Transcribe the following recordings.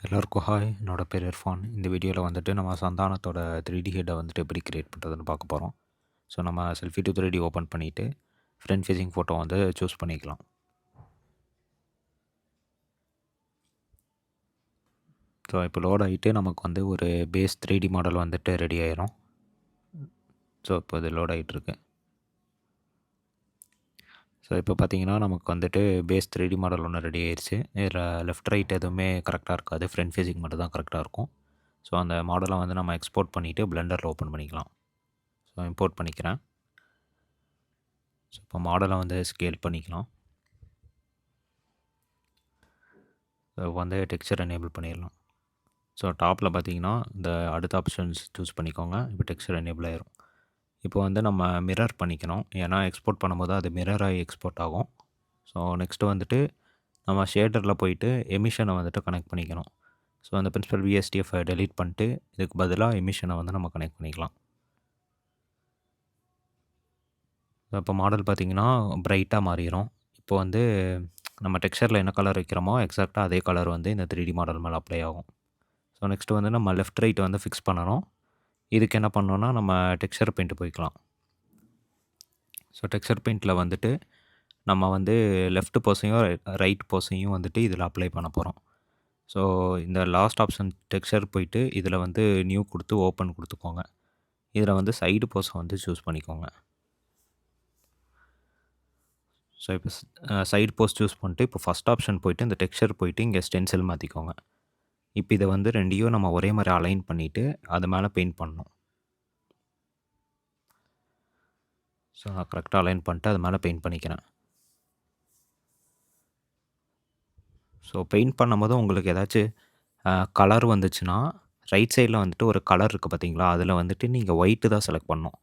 எல்லாருக்கும் ஹாய். என்னோட பேர் இர்ஃபான். இந்த வீடியோவில் வந்துட்டு நம்ம சந்தானத்தோட 3D ஹெட்டை வந்துட்டு எப்படி கிரியேட் பண்ணுறதுன்னு பார்க்க போகிறோம். ஸோ நம்ம செல்ஃபி டு 3D ஓப்பன் பண்ணிவிட்டு ஃப்ரண்ட் ஃபேஸிங் ஃபோட்டோ வந்து சூஸ் பண்ணிக்கலாம். ஸோ இப்போ லோட் ஆகிட்டு நமக்கு வந்து ஒரு பேஸ் 3D மாடல் வந்துட்டு ரெடி ஆயிரும். ஸோ இப்போ இது லோட் ஆகிட்டுருக்கு. ஸோ இப்போ பார்த்தீங்கன்னா நமக்கு வந்துட்டு பேஸ் 3D மாடல் ஒன்று ரெடி ஆயிடுச்சு. இதில் லெஃப்ட் ரைட் எதுவுமே கரெக்டாக இருக்காது, ஃப்ரண்ட் ஃபேஸிங் மட்டும் தான் கரெக்டாக இருக்கும். ஸோ அந்த மாடலை வந்து நம்ம எக்ஸ்போர்ட் பண்ணிவிட்டு பிளெண்டரில் ஓப்பன் பண்ணிக்கலாம். ஸோ இம்போர்ட் பண்ணிக்கிறேன். ஸோ இப்போ மாடலை வந்து ஸ்கேல் பண்ணிக்கலாம். ஸோ வந்து டெக்ஸ்சர் எனேபிள் பண்ணிடலாம். ஸோ டாப்பில் பார்த்தீங்கன்னா இந்த அடுத்த ஆப்ஷன்ஸ் சூஸ் பண்ணிக்கோங்க. இப்போ டெக்ஸ்சர் எனேபிள் ஆயிரும். இப்போ வந்து நம்ம மிரர் பண்ணிக்கணும். ஏன்னா எக்ஸ்போர்ட் பண்ணும்போது அது மிரர் ஆகி எக்ஸ்போர்ட் ஆகும். ஸோ நெக்ஸ்ட்டு வந்துட்டு நம்ம ஷேடரில் போயிட்டு எமிஷனை வந்துட்டு கனெக்ட் பண்ணிக்கணும். ஸோ அந்த பிரின்சிபல் விஎஸ்டிஎஃப் டெலீட் பண்ணிட்டு இதுக்கு பதிலாக எமிஷனை வந்து நம்ம கனெக்ட் பண்ணிக்கலாம். இப்போ மாடல் பார்த்திங்கன்னா பிரைட்டாக மாறிடும். இப்போ வந்து நம்ம டெக்ஸ்சரில் என்ன கலர் வைக்கிறோமோ எக்ஸாக்டாக அதே கலர் வந்து இந்த 3D மாடல் மேலே அப்ளை ஆகும். ஸோ நெக்ஸ்ட்டு வந்து நம்ம லெஃப்ட் ரைட் வந்து ஃபிக்ஸ் பண்ணணும். இதுக்கு என்ன பண்ணணும்னா நம்ம டெக்ஸ்சர் பெயிண்ட் போய்க்கலாம். ஸோ டெக்ஸ்சர் பெயிண்டில் வந்துட்டு நம்ம வந்து லெஃப்ட் போஸையும் ரைட் போஸையும் வந்துட்டு இதில் அப்ளை பண்ண போகிறோம். ஸோ இந்த லாஸ்ட் ஆப்ஷன் டெக்ஸ்சர் போயிட்டு இதில் வந்து நியூ கொடுத்து ஓப்பன் கொடுத்துக்கோங்க. இதில் வந்து சைடு போஸை வந்து சூஸ் பண்ணிக்கோங்க. ஸோ இப்போ சைடு போஸ்ட் சூஸ் பண்ணிட்டு இப்போ ஃபஸ்ட் ஆப்ஷன் போயிட்டு இந்த டெக்ஸ்சர் போயிட்டு இங்கே ஸ்டென்சில் மாற்றிக்கோங்க. இப்போ இதை வந்து ரெண்டையும் நம்ம ஒரே மாதிரி அலைன் பண்ணிவிட்டு அது மேலே பெயிண்ட் பண்ணணும். ஸோ நான் கரெக்டாக அலைன் பண்ணிட்டு அது மேலே பெயிண்ட் பண்ணிக்கிறேன். ஸோ பெயிண்ட் பண்ணும்போது உங்களுக்கு ஏதாச்சும் கலர் வந்துச்சுன்னா ரைட் சைடில் வந்துட்டு ஒரு கலர் இருக்குது பார்த்தீங்களா, அதில் வந்துட்டு நீங்கள் ஒயிட்டு தான் செலக்ட் பண்ணணும்.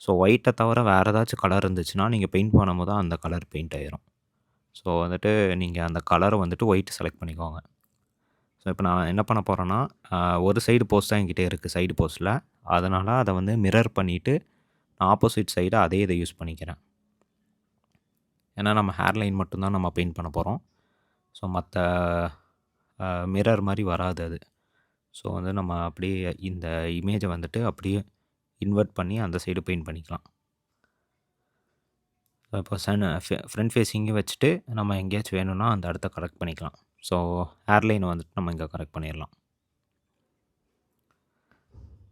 ஸோ ஒயிட்டை தவிர வேறு ஏதாச்சும் கலர் இருந்துச்சுன்னா நீங்கள் பெயிண்ட் பண்ணும்போது தான் அந்த கலர் பெயிண்ட் ஆயிரும். ஸோ வந்துட்டு நீங்கள் அந்த கலரை வந்துட்டு ஒயிட் செலக்ட் பண்ணிக்கோங்க. ஸோ இப்போ நான் என்ன பண்ண போகிறேன்னா ஒரு சைடு போஸ்ட் தான் என்கிட்ட இருக்குது சைடு போஸ்ட்டில். அதனால் அதை வந்து மிரர் பண்ணிவிட்டு நான் ஆப்போசிட் சைடு அதே இதை யூஸ் பண்ணிக்கிறேன். ஏன்னா நம்ம ஹேர்லைன் மட்டும்தான் நம்ம பெயிண்ட் பண்ண போகிறோம். ஸோ மற்ற மிரர் மாதிரி வராது அது. ஸோ வந்து நம்ம அப்படியே இந்த இமேஜை வந்துட்டு அப்படியே இன்வெர்ட் பண்ணி அந்த சைடு பெயிண்ட் பண்ணிக்கலாம். இப்போ ஃப்ரண்ட் ஃபேஸிங்கே வச்சுட்டு நம்ம எங்கேயாச்சும் வேணும்னா அந்த இடத்த கரெக்ட் பண்ணிக்கலாம். ஸோ ஹேர்லைனை வந்துட்டு நம்ம இங்கே கரெக்ட் பண்ணிடலாம்.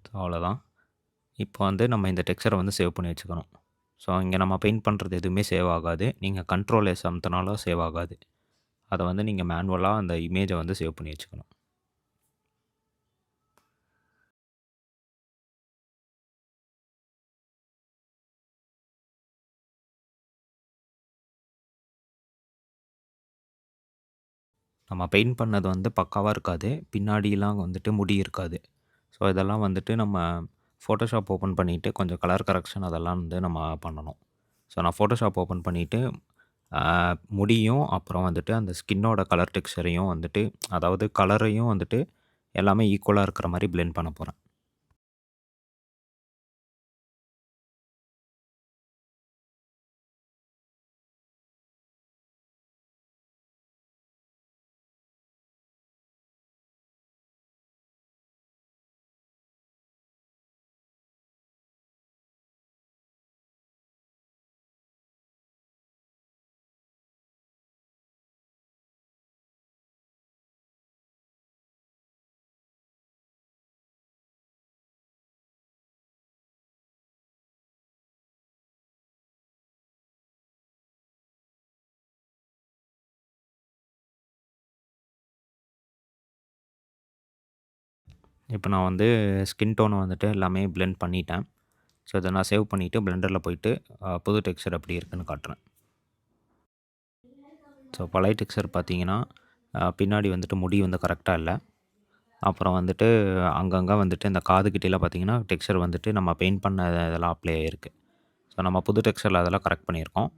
ஸோ அவ்வளோதான். இப்போ வந்து நம்ம இந்த டெக்ஸ்சரை வந்து சேவ் பண்ணி வச்சுக்கணும். ஸோ இங்கே நம்ம பெயிண்ட் பண்ணுறது எதுவுமே சேவ் ஆகாது. நீங்கள் கண்ட்ரோல் எஸ் அமுத்துனாலும் சேவ் ஆகாது. அதை வந்து நீங்கள் மேனுவலாக அந்த இமேஜை வந்து சேவ் பண்ணி வச்சுக்கணும். நம்ம பெயிண்ட் பண்ணது வந்து பக்காவாக இருக்காது. பின்னாடிலாம் வந்துட்டு முடி இருக்காது. ஸோ இதெல்லாம் வந்துட்டு நம்ம ஃபோட்டோஷாப் ஓப்பன் பண்ணிவிட்டு கொஞ்சம் கலர் கரெக்ஷன் அதெல்லாம் வந்து நம்ம பண்ணணும். ஸோ நான் ஃபோட்டோஷாப் ஓப்பன் பண்ணிவிட்டு முடியும் அப்புறம் வந்துட்டு அந்த ஸ்கின்னோட கலர் டெக்ஸ்சரையும் வந்துட்டு அதாவது கலரையும் வந்துட்டு எல்லாமே ஈக்குவலாக இருக்கிற மாதிரி பிளெண்ட் பண்ண போகிறேன். இப்போ நான் வந்து ஸ்கின் டோனை வந்துட்டு எல்லாமே பிளெண்ட் பண்ணிட்டேன். ஸோ இதை நான் சேவ் பண்ணிவிட்டு பிளெண்டரில் போயிட்டு புது டெக்ஸ்சர் எப்படி இருக்குன்னு காட்டுறேன். ஸோ பழைய டெக்ஸ்சர் பார்த்தீங்கன்னா பின்னாடி வந்துட்டு முடி வந்து கரெக்டாக இல்லை. அப்புறம் வந்துட்டு அங்கங்கே வந்துட்டு இந்த காதுகிட்டலாம் பார்த்தீங்கன்னா டெக்ஸ்சர் வந்துட்டு நம்ம பெயிண்ட் பண்ண இதெல்லாம் அப்ளை ஆகிருக்கு. ஸோ நம்ம புது டெக்ஸ்சரில் அதெல்லாம் கரெக்ட் பண்ணியிருக்கோம்.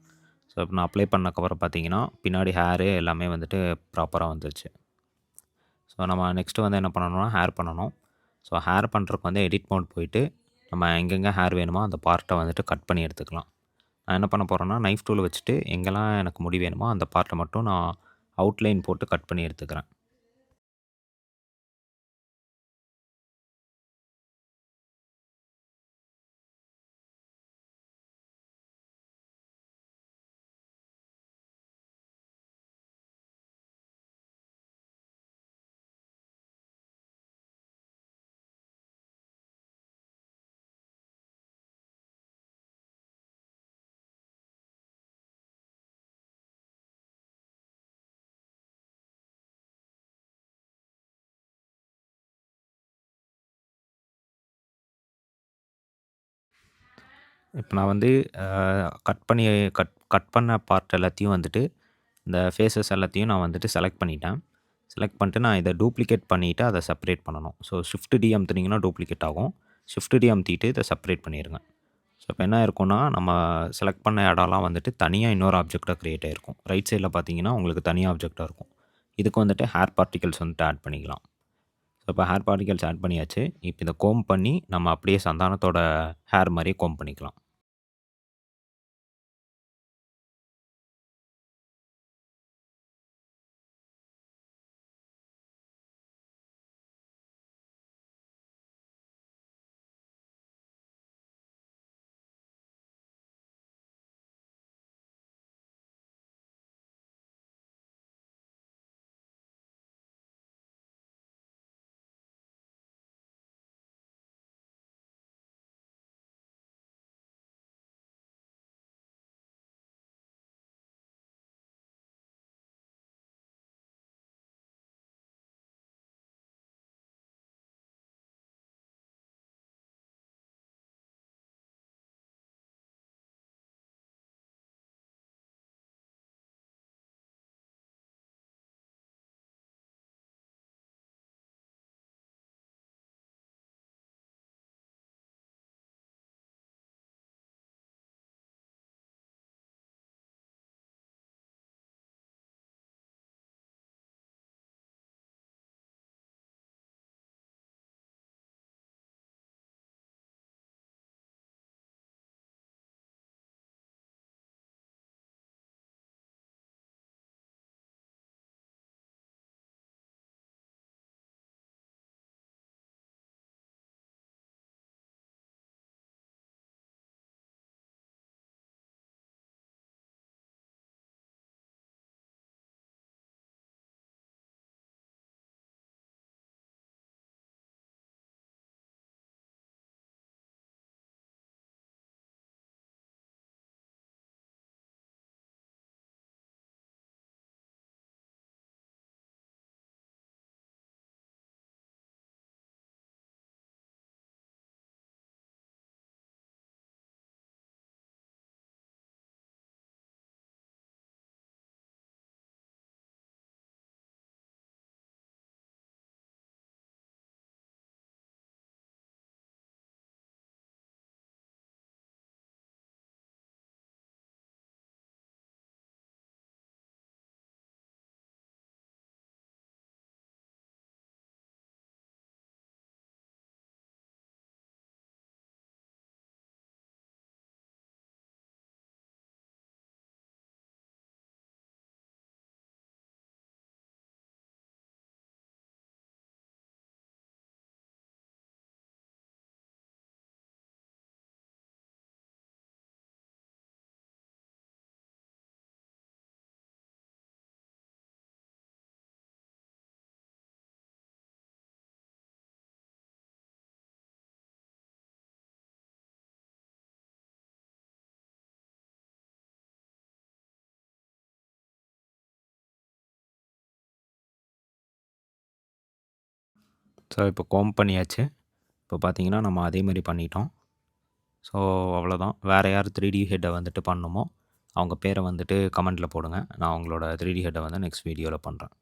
ஸோ இப்போ நான் அப்ளை பண்ணக்கப்புறம் பார்த்தீங்கன்னா பின்னாடி ஹேரு எல்லாமே வந்துட்டு ப்ராப்பராக வந்துருச்சு. ஸோ நம்ம நெக்ஸ்ட்டு வந்து என்ன பண்ணணும்னா ஹேர் பண்ணணும். ஸோ ஹேர் பண்ணுறதுக்கு வந்து எடிட் மோட் போயிட்டு நம்ம எங்கெங்கே ஹேர் வேணுமோ அந்த பார்ட்டை வந்துட்டு கட் பண்ணி எடுத்துக்கலாம். நான் என்ன பண்ண போகிறேன்னா நைஃப் டூல் வச்சுட்டு எங்கெல்லாம் எனக்கு முடி வேணுமோ அந்த பார்ட்டை மட்டும் நான் அவுட்லைன் போட்டு கட் பண்ணி எடுத்துக்கிறேன். இப்ப நான் வந்து அ கட் பண்ணி கட் கட் பண்ண பார்ட் எல்லாத்தையும் வந்துட்டு, இந்த ஃபேஸஸ் எல்லாத்தையும் நான் வந்துட்டு செலக்ட் பண்ணிட்டேன். செலக்ட் பண்ணிட்டு நான் இத டூப்ளிகேட் பண்ணிட்டு அத செப்பரேட் பண்ணணும். ஸோ ஷிஃப்ட் டி அமுத்துனீங்கன்னா டூப்ளிகேட் ஆகும். ஷிஃப்ட் டி அமுத்திட்டு இத செப்பரேட் பண்ணிருங்க. ஸோ இப்ப என்ன ஆயிருக்கும்னா, நம்ம செலக்ட் பண்ண இடம்லாம் வந்துட்டு தனியா இன்னொரு ஆப்ஜெக்ட்டா கிரியேட் ஆயிருக்கும். ரைட் சைட்ல பார்த்தீங்கன்னா, உங்களுக்கு தனி ஆப்ஜெக்ட்டா இருக்கும். இதுக்கு வந்துட்டு ஹேர் பார்ட்டிகிள்ஸ் வந்துட்டு ஆட் பண்ணிக்கலாம். ஸோ இப்ப ஹேர் பார்ட்டிகிள்ஸ் ஆட் பண்ணியாச்சு. இப்ப இத கோம்ப் பண்ணி நம்ம அப்படியே சந்தானத்தோட ஹேர் மாரியே கோம்ப் பண்ணிக்கலாம். ஸோ இப்போ கோம்ப் பண்ணியாச்சு. இப்போ பார்த்தீங்கன்னா, நம்ம அதே மாரி பண்ணிட்டோம். ஸோ அவ்வளோதான். வேற யார் 3டி ஹெட்ட வந்துட்டு பண்ணணுமோ, அவங்க பேர வந்துட்டு கமெண்ட்ல போடுங்க. நான் அவங்களோட 3டி ஹெட்ட வந்து நெக்ஸ்ட் வீடியோல பண்றேன்.